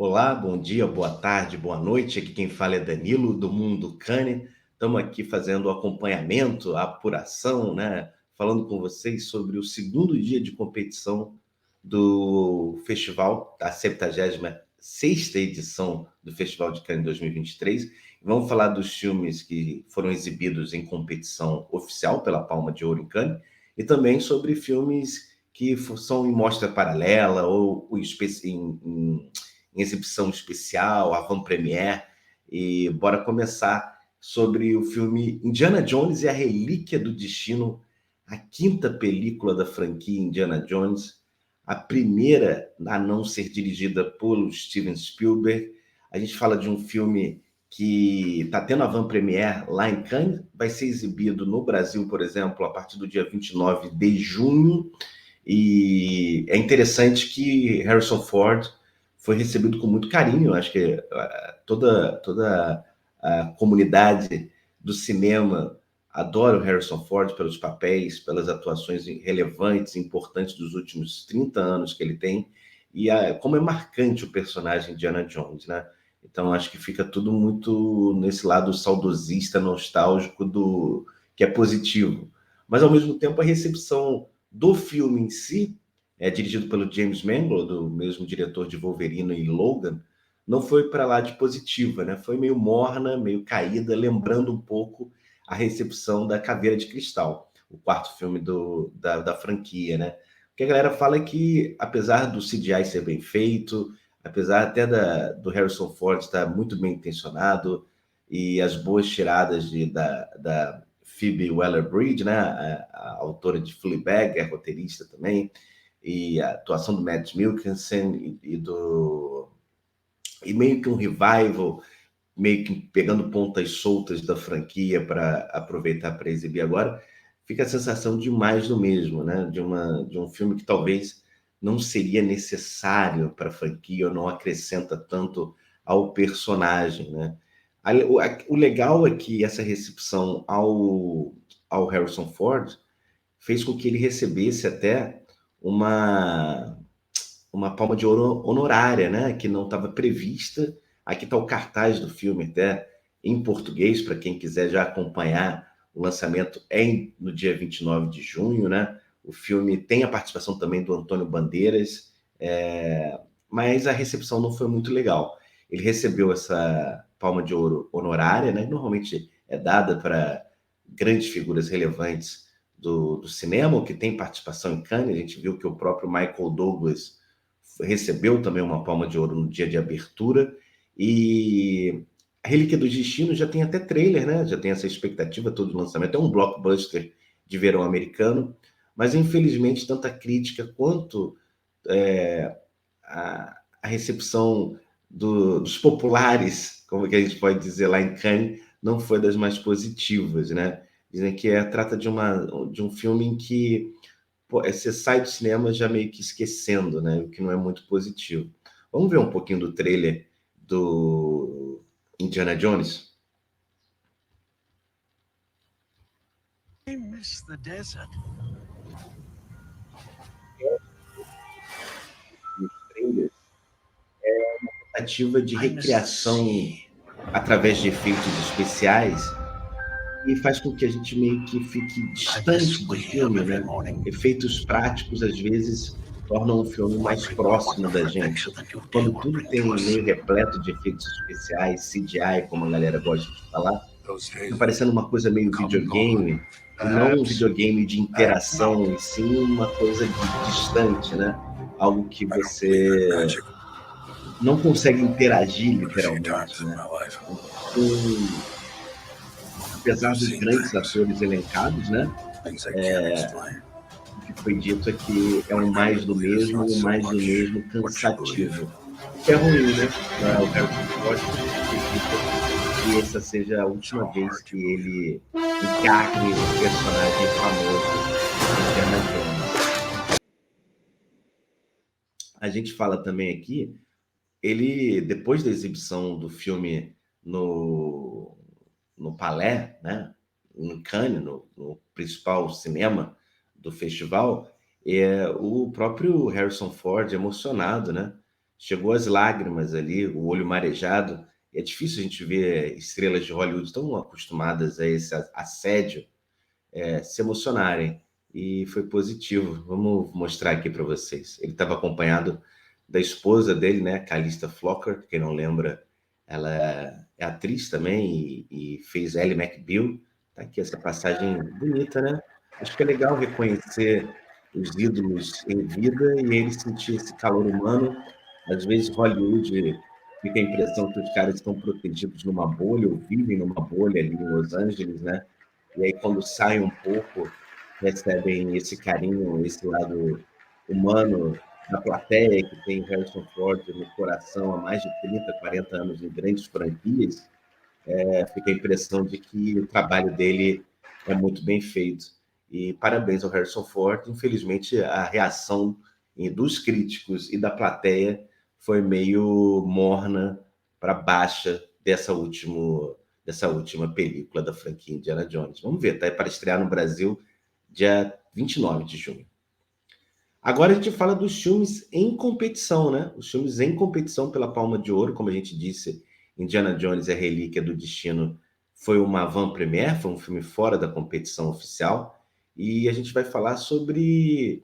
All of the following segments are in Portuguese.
Olá, bom dia, boa tarde, boa noite. Aqui quem fala é Danilo, do Mundo Cane. Estamos aqui fazendo o acompanhamento, a apuração, né? Falando com vocês sobre o segundo dia de competição do festival, da 76ª edição do Festival de Cannes 2023. Vamos falar dos filmes que foram exibidos em competição oficial pela Palma de Ouro em Cannes e também sobre filmes que são em mostra paralela ou em exibição especial, avant-première, e bora começar sobre o filme Indiana Jones e a Relíquia do Destino, a quinta película da franquia Indiana Jones, a primeira a não ser dirigida por Steven Spielberg. A gente fala de um filme que está tendo avant-première lá em Cannes, vai ser exibido no Brasil, por exemplo, a partir do dia 29 de junho, e é interessante que Harrison Ford foi recebido com muito carinho. Acho que toda a comunidade do cinema adora o Harrison Ford pelos papéis, pelas atuações relevantes, importantes dos últimos 30 anos que ele tem, e como é marcante o personagem Indiana Jones, né? Então acho que fica tudo muito nesse lado saudosista, nostálgico, que é positivo. Mas ao mesmo tempo a recepção do filme em si, dirigido pelo James Mangold, do mesmo diretor de Wolverine e Logan, não foi para lá de positiva, né? Foi meio morna, meio caída, lembrando um pouco a recepção da Caveira de Cristal, o quarto filme da franquia, né? O que a galera fala é que, apesar do CGI ser bem feito, apesar até do Harrison Ford estar muito bem intencionado e as boas tiradas da Phoebe Waller-Bridge, né? A autora de Fleabag, é roteirista também, e a atuação do Mads Mikkelsen e meio que um revival, meio que pegando pontas soltas da franquia para aproveitar para exibir agora, fica a sensação de mais do mesmo, né? De um filme que talvez não seria necessário para a franquia ou não acrescenta tanto ao personagem, né? O legal é que essa recepção ao Harrison Ford fez com que ele recebesse até uma uma palma de ouro honorária, né? Que não estava prevista. Aqui está o cartaz do filme, até em português, para quem quiser já acompanhar. O lançamento no dia 29 de junho, né? O filme tem a participação também do Antônio Bandeiras, mas a recepção não foi muito legal. Ele recebeu essa palma de ouro honorária, né? Normalmente é dada para grandes figuras relevantes do cinema, que tem participação em Cannes. A gente viu que o próprio Michael Douglas recebeu também uma palma de ouro no dia de abertura, e a Relíquia do Destino já tem até trailer, né? Já tem essa expectativa todo lançamento. É um blockbuster de verão americano, mas infelizmente tanto a crítica quanto a recepção dos populares, como que a gente pode dizer lá em Cannes, não foi das mais positivas, né? Dizem que trata de um filme em que você sai do cinema já meio que esquecendo, né? O que não é muito positivo. Vamos ver um pouquinho do trailer do Indiana Jones? I miss the desert. Nos trailers é uma tentativa de recriação através de efeitos especiais, e faz com que a gente meio que fique distante do filme, né? Efeitos práticos, às vezes, tornam o filme mais próximo da gente. Quando tudo tem meio repleto de efeitos especiais, CGI, como a galera gosta de falar, fica parecendo uma coisa meio videogame, e não um videogame de interação, e sim uma coisa distante, né? Algo que você não consegue interagir literalmente, né? Então, apesar dos grandes atores elencados, né? O que foi dito é que é um mais do mesmo, e um mais do mesmo cansativo. O que é ruim, né? O Harrison Ford acredita que essa seja a última vez que ele encarne o personagem famoso Indiana Jones. A gente fala também aqui, ele, depois da exibição do filme no Palais, né? Em Cannes, no principal cinema do festival, o próprio Harrison Ford, emocionado, né? chegou às lágrimas ali, o olho marejado. E é difícil a gente ver estrelas de Hollywood tão acostumadas a esse assédio se emocionarem. E foi positivo. Vamos mostrar aqui para vocês. Ele estava acompanhado da esposa dele, né, Calista Flockhart, quem não lembra, ela é atriz também e fez Ally McBeal. Tá aqui essa passagem bonita, né? Acho que é legal reconhecer os ídolos em vida e ele sentir esse calor humano. Às vezes Hollywood fica a impressão que os caras estão protegidos numa bolha ou vivem numa bolha ali em Los Angeles, né? E aí quando saem um pouco, recebem esse carinho, esse lado humano da plateia, que tem Harrison Ford no coração há mais de 30, 40 anos em grandes franquias. Fica a impressão de que o trabalho dele é muito bem feito. E parabéns ao Harrison Ford. Infelizmente, a reação dos críticos e da plateia foi meio morna para baixa dessa última película da franquia Indiana Jones. Vamos ver, tá? Para estrear no Brasil dia 29 de junho. Agora a gente fala dos filmes em competição, né? Os filmes em competição pela Palma de Ouro, como a gente disse, Indiana Jones e a Relíquia do Destino foi uma avant-première, foi um filme fora da competição oficial, e a gente vai falar sobre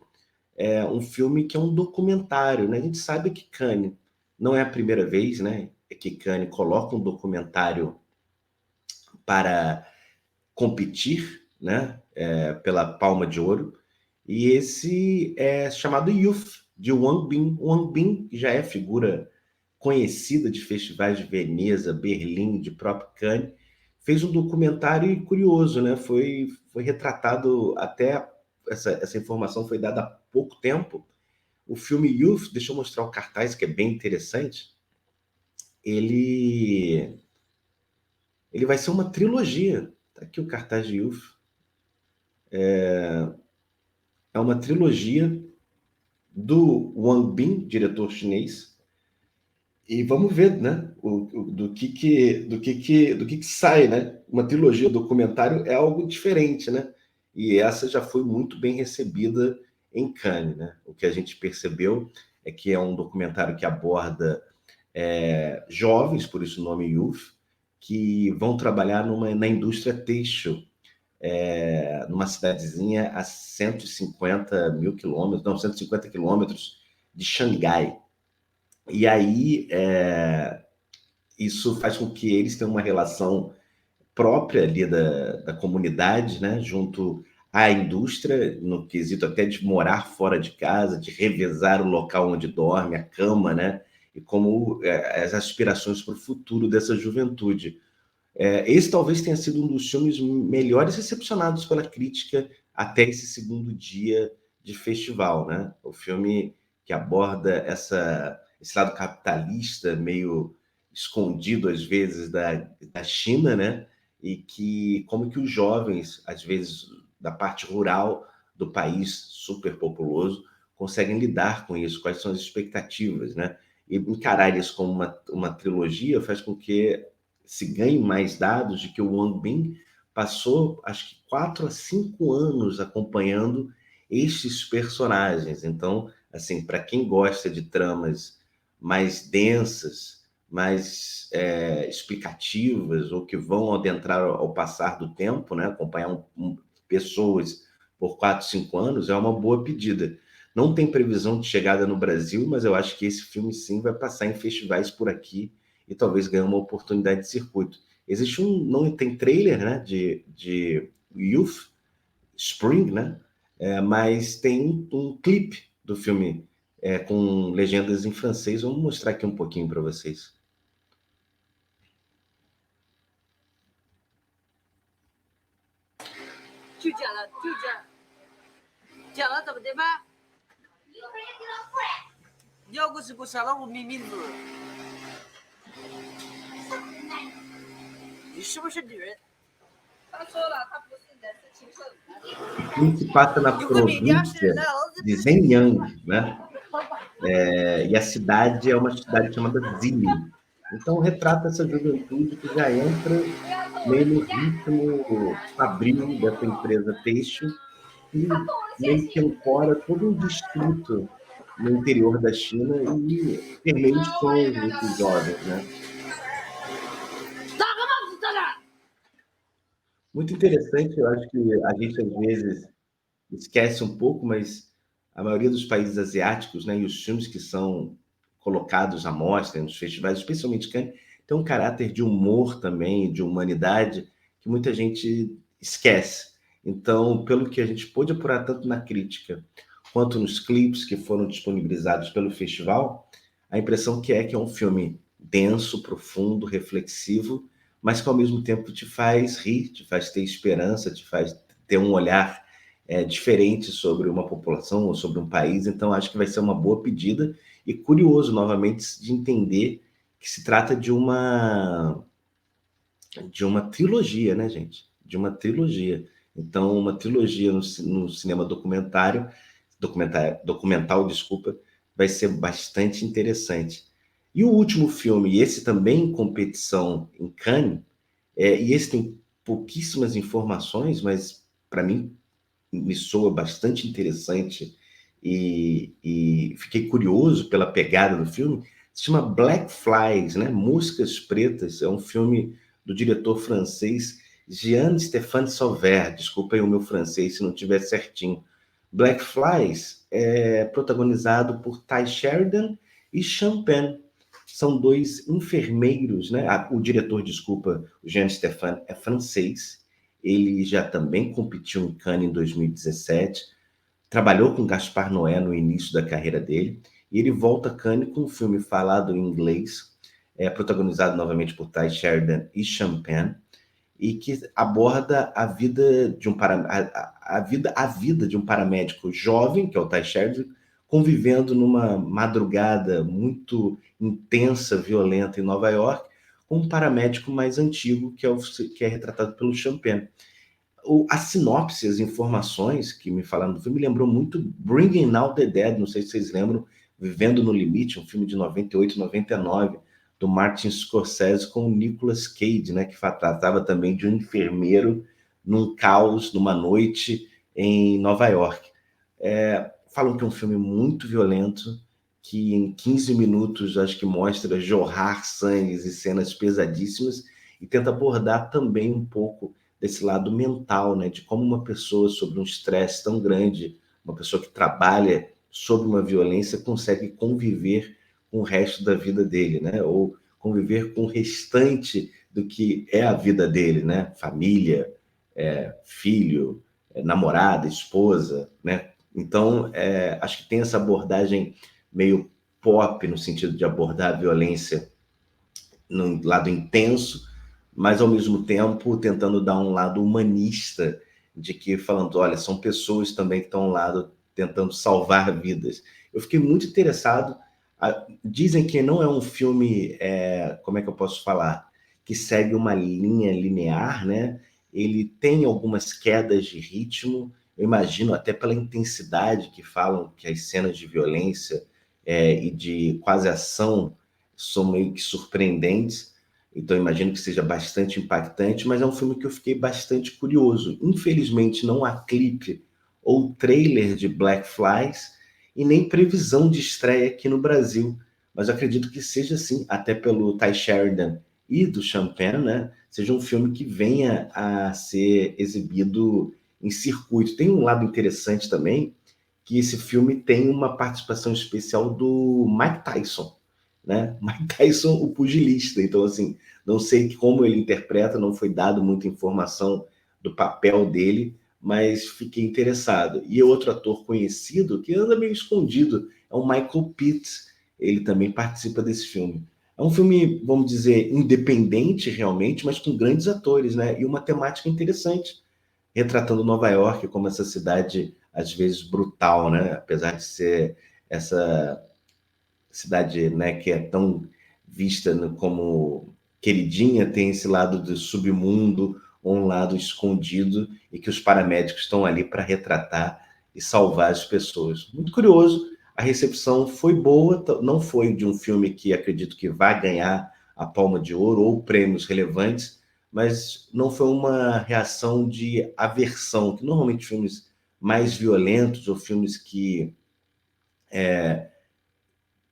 um filme que é um documentário, né? A gente sabe que Cannes não é a primeira vez, né, que Cannes coloca um documentário para competir, né, pela Palma de Ouro, e esse é chamado Youth, de Wang Bin. Wang Bin, que já é figura conhecida de festivais de Veneza, Berlim, de próprio Cannes, fez um documentário curioso, né? Foi retratado até, essa informação foi dada há pouco tempo. O filme Youth, deixa eu mostrar o cartaz, que é bem interessante, ele vai ser uma trilogia. Tá aqui o cartaz de Youth. É uma trilogia do Wang Bin, diretor chinês, e vamos ver, né, do que sai, né? Uma trilogia documentário é algo diferente, né? E essa já foi muito bem recebida em Cannes, né? O que a gente percebeu é que é um documentário que aborda jovens, por isso o nome Youth, que vão trabalhar na indústria têxtil, numa cidadezinha a 150 mil quilômetros, não, 150 quilômetros de Xangai. E aí, isso faz com que eles tenham uma relação própria ali da comunidade, né, junto à indústria, no quesito até de morar fora de casa, de revezar o local onde dorme, a cama, né, e como as aspirações para o futuro dessa juventude. Esse talvez tenha sido um dos filmes melhores recepcionados pela crítica até esse segundo dia de festival, né? O filme que aborda esse lado capitalista, meio escondido às vezes da China, né? E como que os jovens, às vezes da parte rural do país super populoso, conseguem lidar com isso, quais são as expectativas, né? E encarar isso como uma trilogia faz com que se ganhe mais dados de que o Wang Bin passou, acho que 4 a 5 anos acompanhando estes personagens. Então, assim, para quem gosta de tramas mais densas, mais explicativas, ou que vão adentrar ao passar do tempo, né? Acompanhar pessoas por 4, 5 anos, é uma boa pedida. Não tem previsão de chegada no Brasil, mas eu acho que esse filme sim vai passar em festivais por aqui e talvez ganhe uma oportunidade de circuito. Existe não tem trailer, né, de Youth, Spring, né, mas tem um clipe do filme com legendas em francês. Vamos mostrar aqui um pouquinho para vocês. O filme se passa na província de Zhejiang, né? E a cidade é uma cidade chamada Zili. Então retrata essa juventude que já entra meio no ritmo fabril dessa empresa têxtil e meio que ancora todo um distrito no interior da China e enfermeiros são muito jovens, né? Muito interessante, eu acho que a gente às vezes esquece um pouco, mas a maioria dos países asiáticos, né, e os filmes que são colocados à mostra nos festivais, especialmente Cannes, tem um caráter de humor também, de humanidade, que muita gente esquece. Então, pelo que a gente pôde apurar tanto na crítica quanto nos clipes que foram disponibilizados pelo festival, a impressão que é um filme denso, profundo, reflexivo, mas que ao mesmo tempo te faz rir, te faz ter esperança, te faz ter um olhar diferente sobre uma população ou sobre um país. Então, acho que vai ser uma boa pedida e curioso, novamente, de entender que se trata de uma trilogia, né, gente? De uma trilogia. Então, uma trilogia no cinema documental, desculpa, vai ser bastante interessante. E o último filme, e esse também em competição em Cannes, e esse tem pouquíssimas informações, mas para mim me soa bastante interessante e fiquei curioso pela pegada do filme. Se chama Black Flies, né? Moscas Pretas. É um filme do diretor francês Jean-Stéphane Sauvert. Desculpa aí o meu francês se não estiver certinho. Black Flies é protagonizado por Ty Sheridan e Champagne. São dois enfermeiros, né? O diretor, desculpa, o Jean-Stéphane é francês. Ele já também competiu em Cannes em 2017, trabalhou com Gaspar Noé no início da carreira dele, e ele volta a Cannes com um filme falado em inglês, protagonizado novamente por Ty Sheridan e Champagne, e que aborda a vida de a vida de um paramédico jovem, que é o Ty Sheridan, convivendo numa madrugada muito intensa, violenta em Nova York, com um paramédico mais antigo, que é retratado pelo Champagne. A sinopse, as informações que me falaram do filme, me lembrou muito Bringing Out the Dead, não sei se vocês lembram, Vivendo no Limite, um filme de 98, 99, do Martin Scorsese com o Nicolas Cage, né, que tratava também de um enfermeiro num caos, numa noite em Nova York. Falam que é um filme muito violento, que em 15 minutos acho que mostra jorrar sangues e cenas pesadíssimas, e tenta abordar também um pouco desse lado mental, né, de como uma pessoa sobre um estresse tão grande, uma pessoa que trabalha sob uma violência, consegue conviver com o resto da vida dele, né, ou conviver com o restante do que é a vida dele, né, família, filho, namorada, esposa, né. Então, acho que tem essa abordagem meio pop, no sentido de abordar a violência num lado intenso, mas ao mesmo tempo tentando dar um lado humanista, de que falando, olha, são pessoas também que estão ao lado tentando salvar vidas. Eu fiquei muito interessado. Dizem que não é um filme, como é que eu posso falar, que segue uma linha linear, né? Ele tem algumas quedas de ritmo, eu imagino até pela intensidade que falam que as cenas de violência e de quase ação são meio que surpreendentes, então imagino que seja bastante impactante, mas é um filme que eu fiquei bastante curioso. Infelizmente não há clipe ou trailer de Black Flies e nem previsão de estreia aqui no Brasil, mas eu acredito que seja assim, até pelo Ty Sheridan e do Champagne, né? Seja um filme que venha a ser exibido em circuito. Tem um lado interessante também, que esse filme tem uma participação especial do Mike Tyson, né? Mike Tyson, o pugilista. Então, assim, não sei como ele interpreta, não foi dado muita informação do papel dele, mas fiquei interessado. E outro ator conhecido, que anda meio escondido, é o Michael Pitt. Ele também participa desse filme. É um filme, vamos dizer, independente realmente, mas com grandes atores, né? E uma temática interessante, retratando Nova York como essa cidade, às vezes, brutal, né? Apesar de ser essa cidade, né, que é tão vista como queridinha, tem esse lado do submundo, ou um lado escondido, e que os paramédicos estão ali para retratar e salvar as pessoas. Muito curioso, a recepção foi boa, não foi de um filme que acredito que vai ganhar a Palma de Ouro ou prêmios relevantes, mas não foi uma reação de aversão, que normalmente filmes mais violentos ou filmes que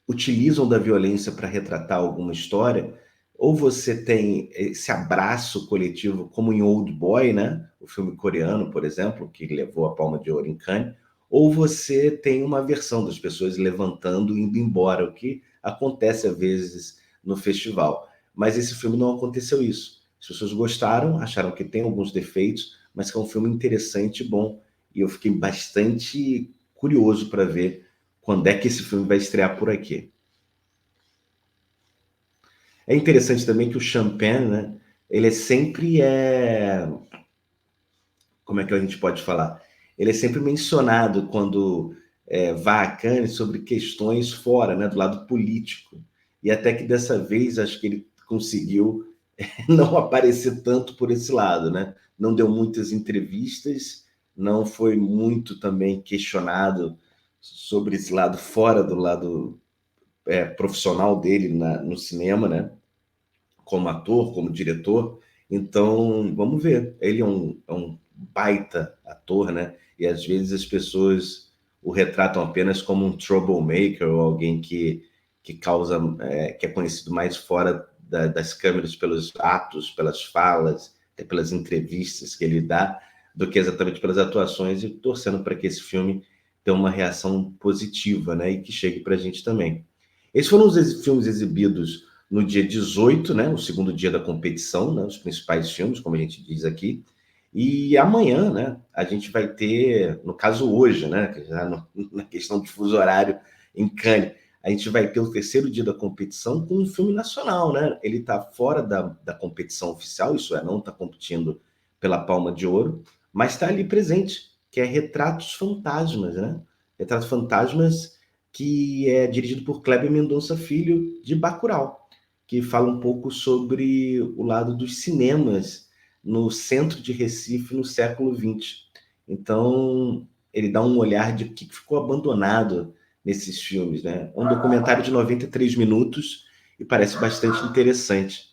utilizam da violência para retratar alguma história, ou você tem esse abraço coletivo, como em Old Boy, né? O filme coreano, por exemplo, que levou a Palma de Ouro em Cannes, ou você tem uma versão das pessoas levantando e indo embora, o que acontece às vezes no festival. Mas esse filme não aconteceu isso. As pessoas gostaram, acharam que tem alguns defeitos, mas que é um filme interessante e bom. E eu fiquei bastante curioso para ver quando é que esse filme vai estrear por aqui. É interessante também que o Champagne, né, ele como é que a gente pode falar? Ele é sempre mencionado quando vai a Cannes sobre questões fora, né, do lado político. E até que dessa vez acho que ele conseguiu não aparecer tanto por esse lado, né? Não deu muitas entrevistas, não foi muito também questionado sobre esse lado fora do lado profissional dele no cinema, né? Como ator, como diretor. Então, vamos ver. Ele é um baita ator, né? E às vezes as pessoas o retratam apenas como um troublemaker ou alguém que causa, que é conhecido mais fora das câmeras pelos atos, pelas falas, até pelas entrevistas que ele dá, do que exatamente pelas atuações, e torcendo para que esse filme tenha uma reação positiva, né? E que chegue para a gente também. Esses foram os filmes exibidos no dia 18, né, o segundo dia da competição, né, os principais filmes, como a gente diz aqui. E amanhã, né, a gente vai ter, no caso hoje, né, já na questão de fuso horário em Cannes, a gente vai ter o terceiro dia da competição com um filme nacional, né? Ele está fora da competição oficial, isso é, não está competindo pela Palma de Ouro, mas está ali presente, que é Retratos Fantasmas, né? Retratos Fantasmas, que é dirigido por Kleber Mendonça Filho, de Bacurau, que fala um pouco sobre o lado dos cinemas no centro de Recife no século XX. Então, ele dá um olhar de o que ficou abandonado nesses filmes, né? É um documentário de 93 minutos e parece bastante interessante.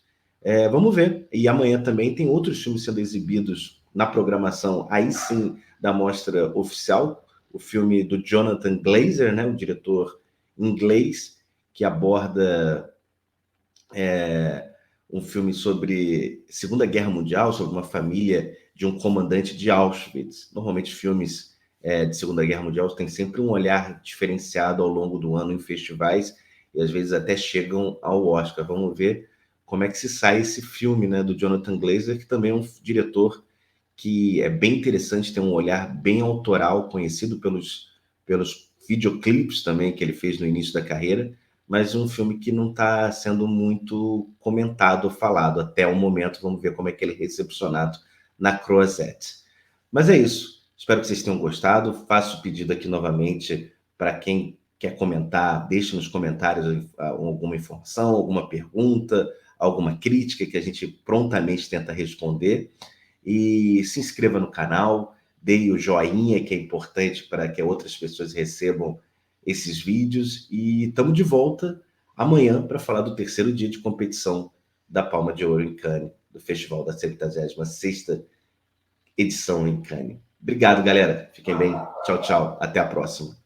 Vamos ver. E amanhã também tem outros filmes sendo exibidos na programação, aí sim, da mostra oficial, o filme do Jonathan Glazer, né, o diretor inglês, que aborda um filme sobre Segunda Guerra Mundial, sobre uma família de um comandante de Auschwitz. Normalmente filmes de Segunda Guerra Mundial têm sempre um olhar diferenciado ao longo do ano em festivais e às vezes até chegam ao Oscar. Vamos ver como é que se sai esse filme, né, do Jonathan Glazer, que também é um diretor que é bem interessante, tem um olhar bem autoral, conhecido pelos videoclipes também que ele fez no início da carreira, mas um filme que não está sendo muito comentado ou falado até o momento. Vamos ver como é que ele é recepcionado na Croisette. Mas é isso. Espero que vocês tenham gostado. Faço o pedido aqui novamente para quem quer comentar, deixe nos comentários alguma informação, alguma pergunta, alguma crítica que a gente prontamente tenta responder. E se inscreva no canal, dê o joinha, que é importante para que outras pessoas recebam esses vídeos. E estamos de volta amanhã para falar do terceiro dia de competição da Palma de Ouro em Cannes, do Festival da 76ª edição em Cannes. Obrigado, galera. Fiquem bem. Tchau, tchau. Até a próxima.